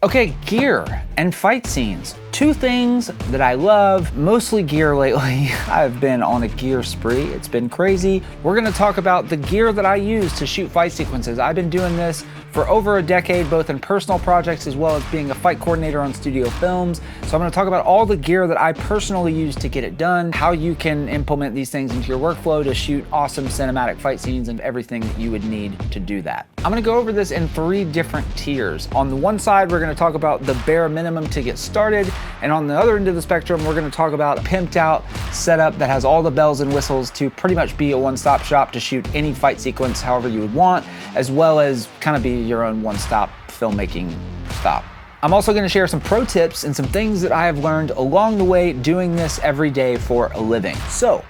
Okay, gear and fight scenes. Two things that I love, mostly gear lately. I've been on a gear spree, it's been crazy. We're gonna talk about the gear that I use to shoot fight sequences. I've been doing this for over a decade, both in personal projects as well as being a fight coordinator on studio films. So I'm gonna talk about all the gear that I personally use to get it done, how you can implement these things into your workflow to shoot awesome cinematic fight scenes and everything that you would need to do that. I'm gonna go over this in 3 different tiers. On the one side, we're gonna talk about the bare minimum to get started. And on the other end of the spectrum, we're gonna talk about a pimped out setup that has all the bells and whistles to pretty much be a one-stop shop to shoot any fight sequence however you would want, as well as kind of be your own one-stop filmmaking stop. I'm also gonna share some pro tips and some things that I have learned along the way doing this every day for a living. So,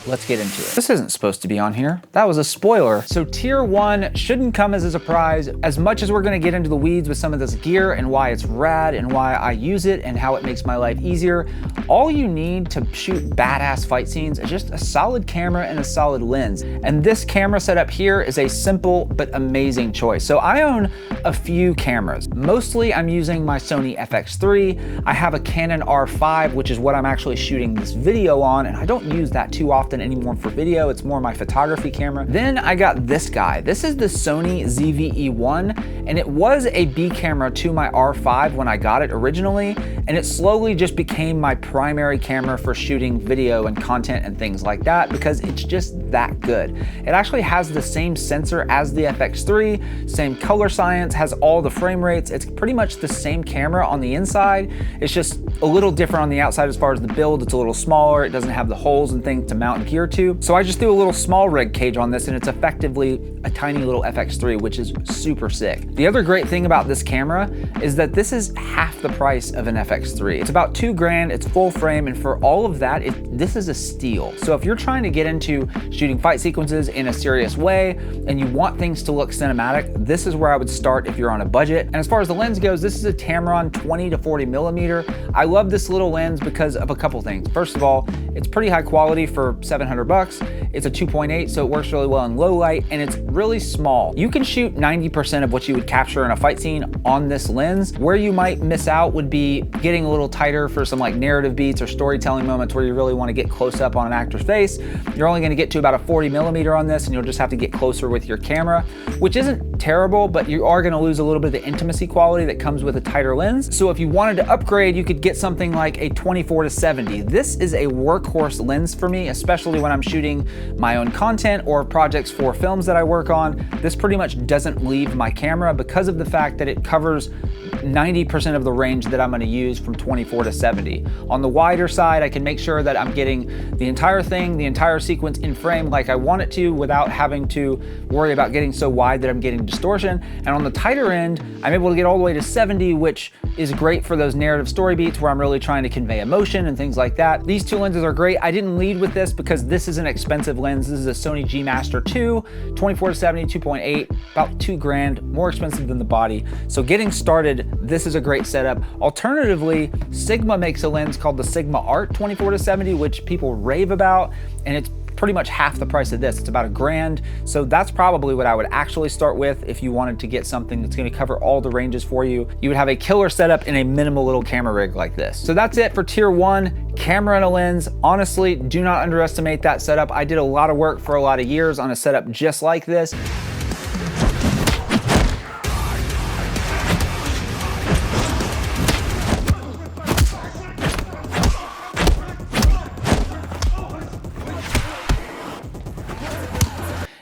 let's get into it. This isn't supposed to be on here. That was a spoiler. So tier 1 shouldn't come as a surprise. As much as we're gonna get into the weeds with some of this gear and why it's rad and why I use it and how it makes my life easier, all you need to shoot badass fight scenes is just a solid camera and a solid lens. And this camera setup here is a simple but amazing choice. So I own a few cameras. Mostly I'm using my Sony FX3. I have a Canon R5, which is what I'm actually shooting this video on, and I don't use that too often anymore for video. It's more my photography camera. Then I got this guy. This is the Sony ZVE1, and it was a B camera to my R5 when I got it originally, and it slowly just became my primary camera for shooting video and content and things like that because it's just that good. It actually has the same sensor as the FX3, same color science, has all the frame rates. It's pretty much the same camera on the inside. It's just a little different on the outside as far as the build. It's a little smaller. It doesn't have the holes and things to mount gear to. So I just threw a little Smallrig cage on this and it's effectively a tiny little FX3, which is super sick. The other great thing about this camera is that this is half the price of an FX3. It's about $2 grand, it's full frame, and for all of that, this is a steal. So if you're trying to get into shooting fight sequences in a serious way and you want things to look cinematic, this is where I would start if you're on a budget. And as far as the lens goes, this is a Tamron 20 to 40 millimeter. I love this little lens because of a couple things. First of all, it's pretty high quality for 700 bucks. It's a 2.8, so it works really well in low light, and it's really small. You can shoot 90% of what you would capture in a fight scene on this lens. Where you might miss out would be getting a little tighter for some like narrative beats or storytelling moments where you really want to get close up on an actor's face. You're only going to get to about a 40 millimeter on this, and you'll just have to get closer with your camera, which isn't terrible, but you are going to lose a little bit of the intimacy quality that comes with a tighter lens. So if you wanted to upgrade, you could get something like a 24 to 70. This is a workhorse lens for me, especially when I'm shooting my own content or projects for films that I work on. This pretty much doesn't leave my camera because of the fact that it covers 90% of the range that I'm going to use from 24 to 70. On the wider side, I can make sure that I'm getting the entire thing, the entire sequence in frame like I want it to without having to worry about getting so wide that I'm getting distortion. And on the tighter end, I'm able to get all the way to 70, which is great for those narrative story beats where I'm really trying to convey emotion and things like that. These two lenses are great. I didn't lead with this because this is an expensive lens. This is a Sony G Master II, 24 to 70, 2.8, about $2 grand, more expensive than the body. So getting started, this is a great setup. Alternatively, Sigma makes a lens called the Sigma Art 24 to 70, which people rave about, and it's pretty much half the price of this. It's about $1 grand. So that's probably what I would actually start with if you wanted to get something that's gonna cover all the ranges for you. You would have a killer setup in a minimal little camera rig like this. So that's it for tier 1, camera and a lens. Honestly, do not underestimate that setup. I did a lot of work for a lot of years on a setup just like this.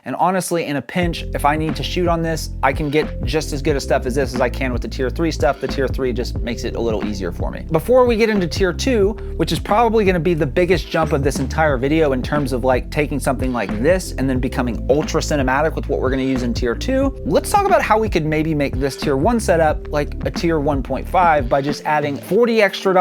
And honestly, in a pinch, if I need to shoot on this, I can get just as good a stuff as this as I can with the tier 3 stuff. The tier 3 just makes it a little easier for me. Before we get into tier 2, which is probably gonna be the biggest jump of this entire video in terms of like taking something like this and then becoming ultra cinematic with what we're gonna use in tier 2, let's talk about how we could maybe make this tier 1 setup like a tier 1.5 by just adding $40 extra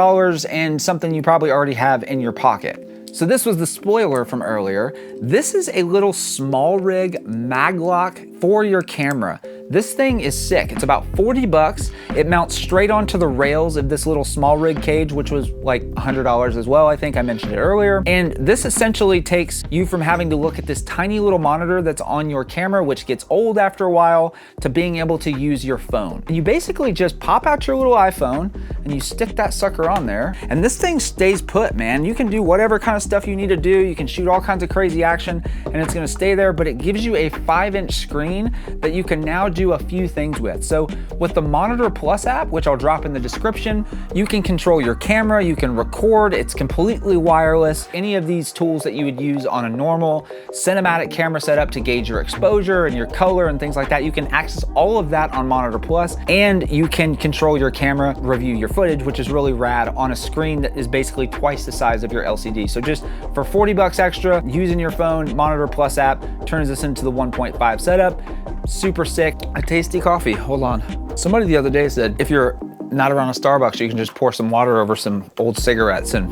and something you probably already have in your pocket. So this was the spoiler from earlier. This is a little Smallrig MagLock for your camera. This thing is sick. It's about 40 bucks. It mounts straight onto the rails of this little Smallrig cage, which was like $100 as well. I think I mentioned it earlier. And this essentially takes you from having to look at this tiny little monitor that's on your camera, which gets old after a while, to being able to use your phone. And you basically just pop out your little iPhone and you stick that sucker on there. And this thing stays put, man. You can do whatever kind of stuff you need to do. You can shoot all kinds of crazy action and it's gonna stay there, but it gives you a 5-inch screen that you can now do a few things with. So with the Monitor Plus app, which I'll drop in the description, you can control your camera, you can record, it's completely wireless. Any of these tools that you would use on a normal cinematic camera setup to gauge your exposure and your color and things like that, you can access all of that on Monitor Plus, and you can control your camera, review your footage, which is really rad on a screen that is basically twice the size of your LCD. So just for 40 bucks extra, using your phone, Monitor Plus app turns this into the 1.5 setup. Super sick. A tasty coffee. Hold on. Somebody the other day said if you're not around a Starbucks, you can just pour some water over some old cigarettes and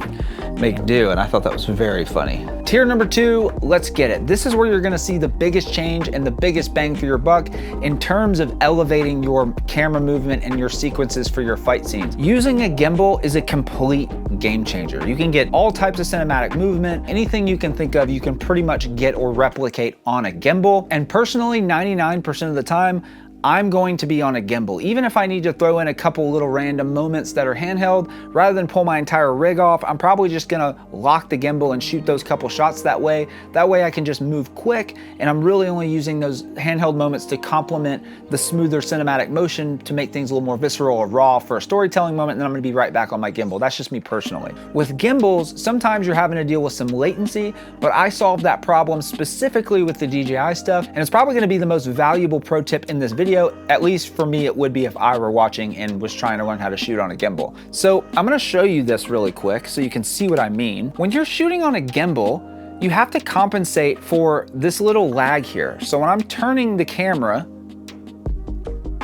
make do, and I thought that was very funny. Tier number 2, let's get it. This is where you're gonna see the biggest change and the biggest bang for your buck in terms of elevating your camera movement and your sequences for your fight scenes. Using a gimbal is a complete game changer. You can get all types of cinematic movement. Anything you can think of, you can pretty much get or replicate on a gimbal. And personally, 99% of the time, I'm going to be on a gimbal. Even if I need to throw in a couple little random moments that are handheld, rather than pull my entire rig off, I'm probably just gonna lock the gimbal and shoot those couple shots that way. That way I can just move quick, and I'm really only using those handheld moments to complement the smoother cinematic motion to make things a little more visceral or raw for a storytelling moment, and then I'm gonna be right back on my gimbal. That's just me personally. With gimbals, sometimes you're having to deal with some latency, but I solved that problem specifically with the DJI stuff, and it's probably gonna be the most valuable pro tip in this video. At least for me, it would be if I were watching and was trying to learn how to shoot on a gimbal. So I'm gonna show you this really quick so you can see what I mean. When you're shooting on a gimbal, you have to compensate for this little lag here. So when I'm turning the camera,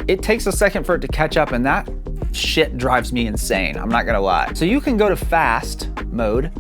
it takes a second for it to catch up, and that shit drives me insane, I'm not gonna lie. So you can go to fast mode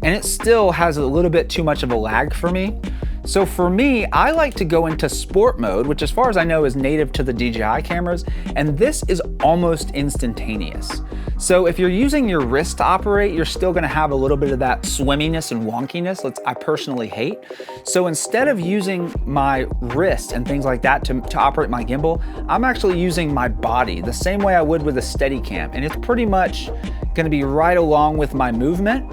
and it still has a little bit too much of a lag for me. So for me, I like to go into sport mode, which as far as I know is native to the DJI cameras, and this is almost instantaneous. So if you're using your wrist to operate, you're still gonna have a little bit of that swimminess and wonkiness, which I personally hate. So instead of using my wrist and things like that to operate my gimbal, I'm actually using my body the same way I would with a Steadicam, and it's pretty much gonna be right along with my movement,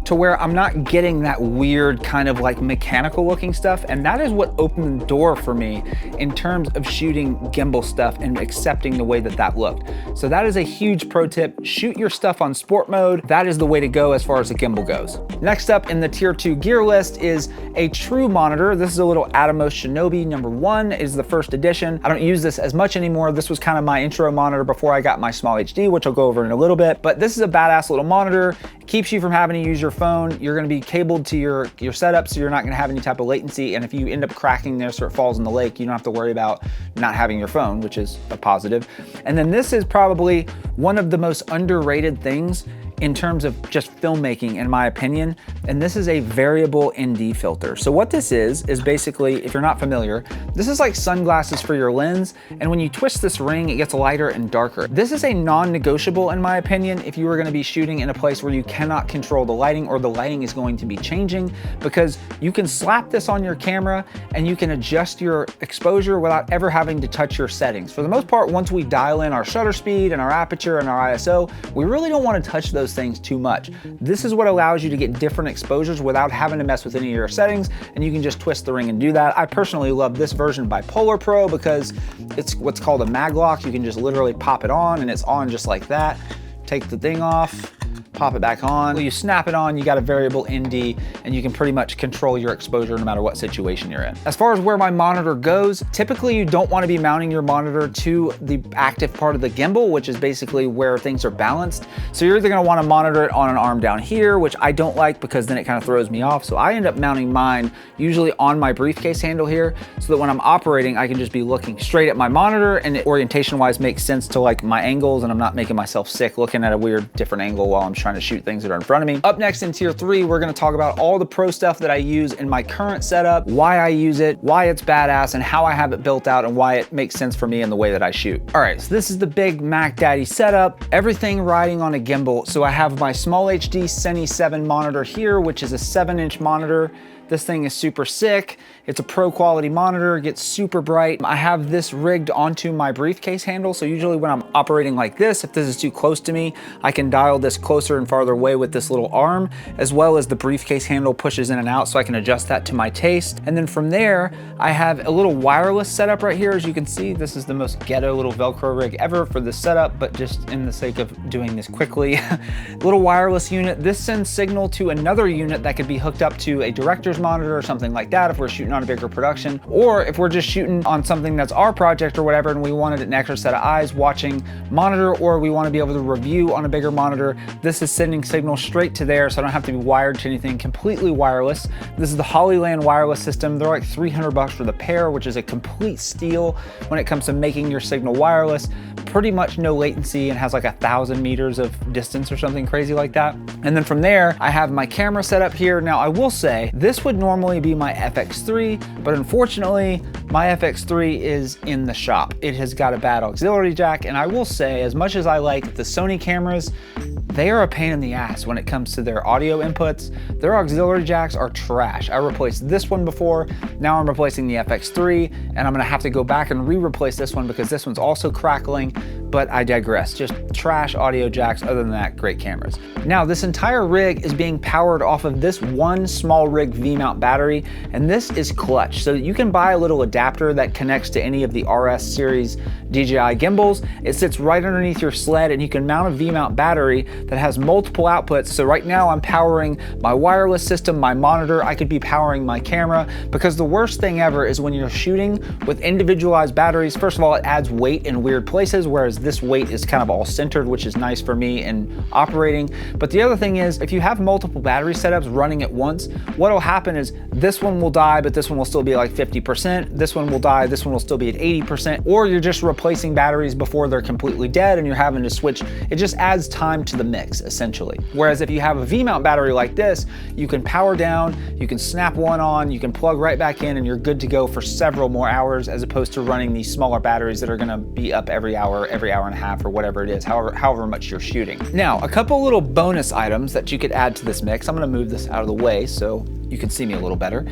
to where I'm not getting that weird kind of like mechanical looking stuff. And that is what opened the door for me in terms of shooting gimbal stuff and accepting the way that that looked. So that is a huge pro tip. Shoot your stuff on sport mode. That is the way to go as far as the gimbal goes. Next up in the tier 2 gear list is a true monitor. This is a little Atomos Shinobi #1, is the first edition. I don't use this as much anymore. This was kind of my intro monitor before I got my small HD, which I'll go over in a little bit, but this is a badass little monitor. It keeps you from having to use your phone. You're gonna be cabled to your setup, so you're not gonna have any type of latency. And if you end up cracking this or it falls in the lake, you don't have to worry about not having your phone, which is a positive. And then this is probably one of the most underrated things in terms of just filmmaking, in my opinion, and this is a variable ND filter. So what this is basically, if you're not familiar, this is like sunglasses for your lens, and when you twist this ring, it gets lighter and darker. This is a non-negotiable, in my opinion, if you were gonna be shooting in a place where you cannot control the lighting, or the lighting is going to be changing, because you can slap this on your camera and you can adjust your exposure without ever having to touch your settings. For the most part, once we dial in our shutter speed and our aperture and our ISO, we really don't wanna touch those things too much. This is what allows you to get different exposures without having to mess with any of your settings, and you can just twist the ring and do that. I personally love this version by Polar Pro because it's what's called a MagLock. You can just literally pop it on and it's on just like that. Take the thing off, pop it back on. You snap it on, you got a variable ND, and you can pretty much control your exposure no matter what situation you're in. As far as where my monitor goes, typically you don't want to be mounting your monitor to the active part of the gimbal, which is basically where things are balanced. So you're either going to want to monitor it on an arm down here, which I don't like because then it kind of throws me off. So I end up mounting mine usually on my briefcase handle here, so that when I'm operating, I can just be looking straight at my monitor, and it orientation wise makes sense to like my angles, and I'm not making myself sick looking at a weird different angle while I'm trying to shoot things that are in front of me. Up next in tier 3, we're gonna talk about all the pro stuff that I use in my current setup, why I use it, why it's badass, and how I have it built out and why it makes sense for me in the way that I shoot. All right, so this is the big Mac Daddy setup, everything riding on a gimbal. So I have my Small HD Cine 7 monitor here, which is a 7-inch monitor. This thing is super sick. It's a pro quality monitor, it gets super bright. I have this rigged onto my briefcase handle. So usually when I'm operating like this, if this is too close to me, I can dial this closer and farther away with this little arm, as well as the briefcase handle pushes in and out so I can adjust that to my taste. And then from there, I have a little wireless setup right here. As you can see, this is the most ghetto little Velcro rig ever for this setup, but just in the sake of doing this quickly. Little wireless unit. This sends signal to another unit that could be hooked up to a director's monitor or something like that if we're shooting on a bigger production, or if we're just shooting on something that's our project or whatever and we wanted an extra set of eyes watching monitor, or we want to be able to review on a bigger monitor. This is sending signal straight to there, so I don't have to be wired to anything, completely wireless. This is the Hollyland wireless system. They're like 300 bucks for the pair, which is a complete steal when it comes to making your signal wireless. Pretty much no latency and has like 1,000 meters of distance or something crazy like that. And then from there, I have my camera set up here. Now I will say this would normally be my FX3, but unfortunately my FX3 is in the shop. It has got a bad auxiliary jack, and I will say, as much as I like the Sony cameras, they are a pain in the ass when it comes to their audio inputs. Their auxiliary jacks are trash. I replaced this one before, now I'm replacing the FX3, and I'm gonna have to go back and re-replace this one because this one's also crackling, but I digress. Just trash audio jacks. Other than that, great cameras. Now, this entire rig is being powered off of this one Smallrig V-mount battery, and this is clutch. So you can buy a little adapter that connects to any of the RS series DJI gimbals. It sits right underneath your sled, and you can mount a V-mount battery that has multiple outputs. So right now I'm powering my wireless system, my monitor. I could be powering my camera, because the worst thing ever is when you're shooting with individualized batteries. First of all, it adds weight in weird places, whereas this weight is kind of all centered, which is nice for me in operating. But the other thing is, if you have multiple battery setups running at once, what'll happen is this one will die, but this one will still be like 50%. This one will die, this one will still be at 80%, or you're just replacing batteries before they're completely dead and you're having to switch. It just adds time to the mix, essentially. Whereas if you have a V-mount battery like this, you can power down, you can snap one on, you can plug right back in, and you're good to go for several more hours, as opposed to running these smaller batteries that are gonna be up every hour and a half, or whatever it is, however much you're shooting. Now, a couple little bonus items that you could add to this mix. I'm gonna move this out of the way so you can see me a little better.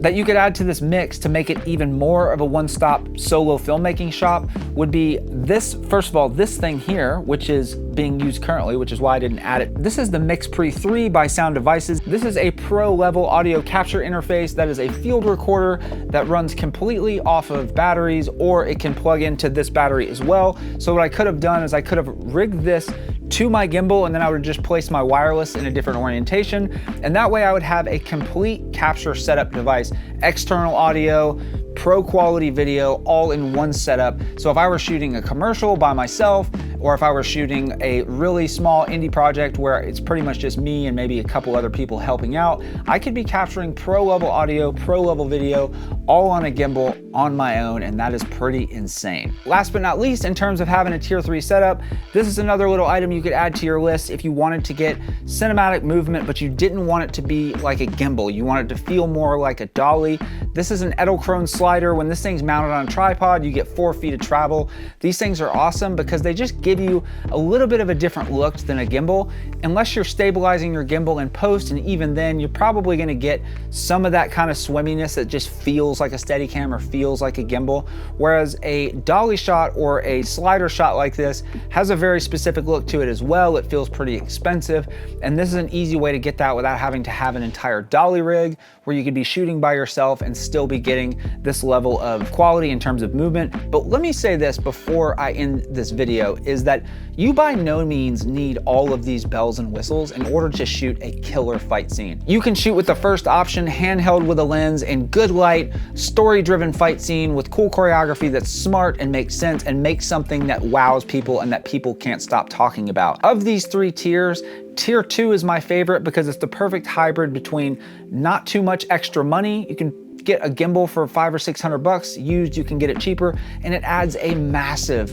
That you could add to this mix to make it even more of a one-stop solo filmmaking shop would be this. First of all, this thing here, which is being used currently, which is why I didn't add it. This is the Mixpre 3 by Sound Devices. This is a pro level audio capture interface that is a field recorder that runs completely off of batteries, or it can plug into this battery as well. So what I could have done is I could have rigged this to my gimbal, and then I would just place my wireless in a different orientation. And that way I would have a complete capture setup device, external audio, pro quality video, all in one setup. So if I were shooting a commercial by myself, or if I were shooting a really small indie project where it's pretty much just me and maybe a couple other people helping out, I could be capturing pro level audio, pro level video, all on a gimbal on my own, and that is pretty insane. Last but not least, in terms of having a tier 3 setup, this is another little item you could add to your list if you wanted to get cinematic movement, but you didn't want it to be like a gimbal. You want it to feel more like a dolly. This is an Edelkrone slider. When this thing's mounted on a tripod, you get 4 feet of travel. These things are awesome because they just give you a little bit of a different look than a gimbal, unless you're stabilizing your gimbal in post, and even then you're probably gonna get some of that kind of swimminess that just feels like a Steadicam or feels like a gimbal. Whereas a dolly shot or a slider shot like this has a very specific look to it as well. It feels pretty expensive, and this is an easy way to get that without having to have an entire dolly rig where you could be shooting by yourself and still be getting this level of quality in terms of movement. But let me say this before I end this video, is that you by no means need all of these bells and whistles in order to shoot a killer fight scene. You can shoot with the first option, handheld with a lens and good light, story-driven fight scene with cool choreography that's smart and makes sense and makes something that wows people and that people can't stop talking about. Of these 3 tiers, Tier 2 is my favorite because it's the perfect hybrid between not too much extra money. You can get a gimbal for $500 or $600 used, you can get it cheaper, and it adds a massive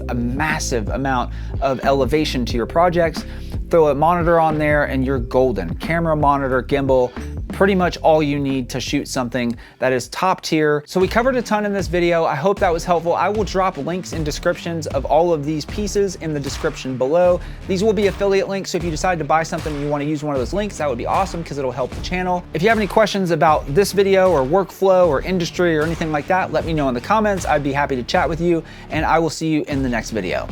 amount of elevation to your projects. throw a monitor on there and you're golden. Camera, monitor, gimbal, pretty much all you need to shoot something that is top tier. So we covered a ton in this video. I hope that was helpful. I will drop links in descriptions of all of these pieces in the description below. These will be affiliate links, so if you decide to buy something and you want to use one of those links, that would be awesome because it'll help the channel. If you have any questions about this video or workflow or industry or anything like that, let me know in the comments. I'd be happy to chat with you, and I will see you in the next video.